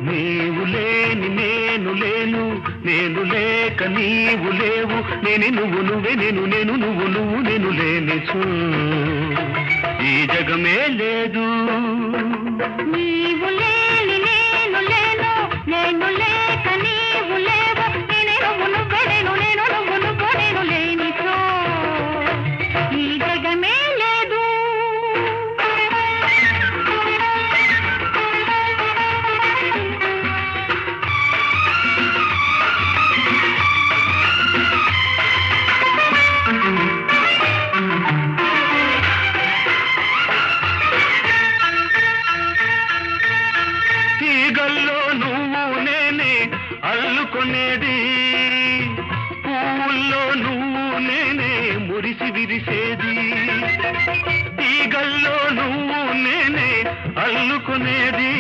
నీవు లేని నేను లేను, నేను లేక నీవు లేవు, నేను నువ్వు నువ్వే నేను, నేను నువ్వు నువ్వు నేను లేనిచో ఈ జగమే లేదు. నీవు లేని నేను లేను, నేను లేక నీవు లేవు, నేనే నువ్వు నువ్వే నేను, నేను నువ్వు నువ్వు నేను లేనిచో ఈ జగమే లేదు. తీగల్లో నువ్వు నేనే అల్లుకొనేది, పువ్వుల్లో నువ్వు నేనే మురిసి విరిసేది. తీగల్లో నువ్వు నేనే అల్లుకొనేది,